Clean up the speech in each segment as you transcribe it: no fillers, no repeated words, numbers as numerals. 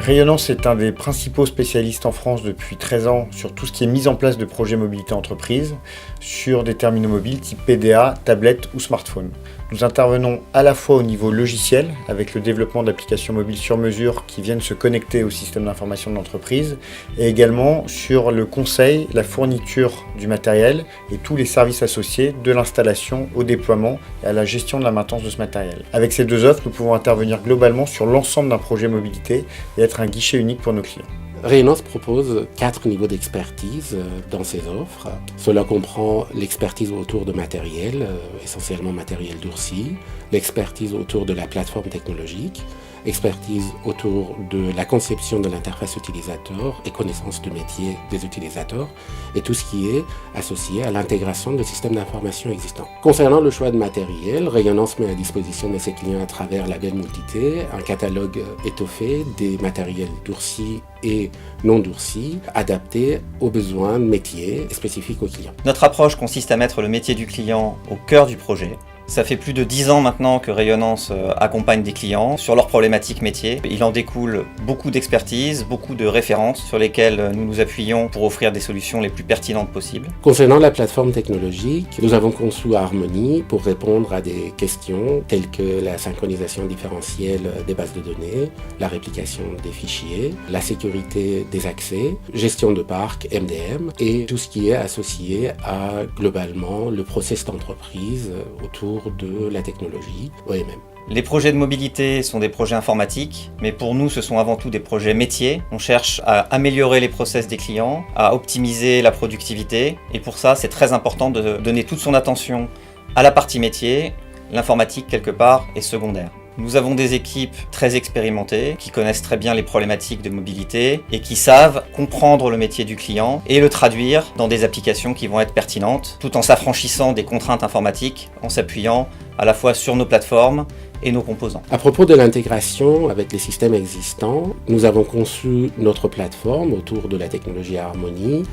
Rayonnance est un des principaux spécialistes en France depuis 13 ans sur tout ce qui est mise en place de projets mobilité entreprise sur des terminaux mobiles type PDA, tablette ou smartphone. Nous intervenons à la fois au niveau logiciel avec le développement d'applications mobiles sur mesure qui viennent se connecter au système d'information de l'entreprise et également sur le conseil, la fourniture du matériel et tous les services associés de l'installation au déploiement et à la gestion de la maintenance de ce matériel. Avec ces deux offres, nous pouvons intervenir globalement sur l'ensemble d'un projet mobilité et être un guichet unique pour nos clients. Rayonnance propose 4 niveaux d'expertise dans ses offres. Cela comprend l'expertise autour de matériel, essentiellement matériel durci, l'expertise autour de la plateforme technologique, expertise autour de la conception de l'interface utilisateur et connaissance du métier des utilisateurs et tout ce qui est associé à l'intégration de systèmes d'information existants. Concernant le choix de matériel, Rayonnance met à disposition de ses clients à travers Label Multité un catalogue étoffé des matériels durcis et non durcis, adaptés aux besoins métiers spécifiques aux clients. Notre approche consiste à mettre le métier du client au cœur du projet. Ça fait plus de 10 ans maintenant que Rayonnance accompagne des clients sur leurs problématiques métiers. Il en découle beaucoup d'expertise, beaucoup de références sur lesquelles nous nous appuyons pour offrir des solutions les plus pertinentes possibles. Concernant la plateforme technologique, nous avons conçu Harmony pour répondre à des questions telles que la synchronisation différentielle des bases de données, la réplication des fichiers, la sécurité des accès, gestion de parc, MDM et tout ce qui est associé à globalement le process d'entreprise autour de la technologie OMM. Les projets de mobilité sont des projets informatiques, mais pour nous, ce sont avant tout des projets métiers. On cherche à améliorer les process des clients, à optimiser la productivité, et pour ça, c'est très important de donner toute son attention à la partie métier. L'informatique, quelque part, est secondaire. Nous avons des équipes très expérimentées qui connaissent très bien les problématiques de mobilité et qui savent comprendre le métier du client et le traduire dans des applications qui vont être pertinentes, tout en s'affranchissant des contraintes informatiques, en s'appuyant à la fois sur nos plateformes et nos composants. À propos de l'intégration avec les systèmes existants, nous avons conçu notre plateforme autour de la technologie Harmony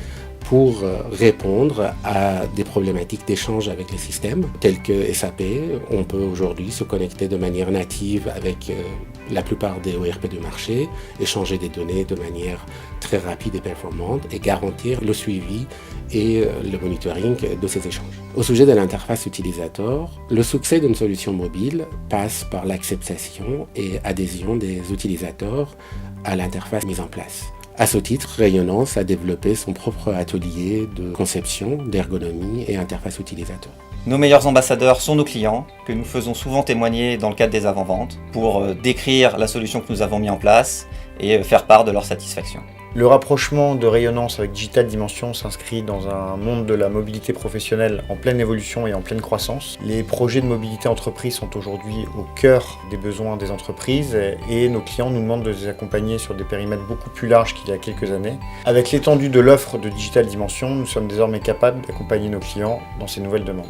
pour répondre à des problématiques d'échange avec les systèmes tels que SAP. On peut aujourd'hui se connecter de manière native avec la plupart des ERP du marché, échanger des données de manière très rapide et performante et garantir le suivi et le monitoring de ces échanges. Au sujet de l'interface utilisateur, le succès d'une solution mobile passe par l'acceptation et adhésion des utilisateurs à l'interface mise en place. À ce titre, Rayonnance a développé son propre atelier de conception, d'ergonomie et interface utilisateur. Nos meilleurs ambassadeurs sont nos clients, que nous faisons souvent témoigner dans le cadre des avant-ventes, pour décrire la solution que nous avons mise en place et faire part de leur satisfaction. Le rapprochement de Rayonnance avec Digital Dimension s'inscrit dans un monde de la mobilité professionnelle en pleine évolution et en pleine croissance. Les projets de mobilité entreprise sont aujourd'hui au cœur des besoins des entreprises et nos clients nous demandent de les accompagner sur des périmètres beaucoup plus larges qu'il y a quelques années. Avec l'étendue de l'offre de Digital Dimension, nous sommes désormais capables d'accompagner nos clients dans ces nouvelles demandes.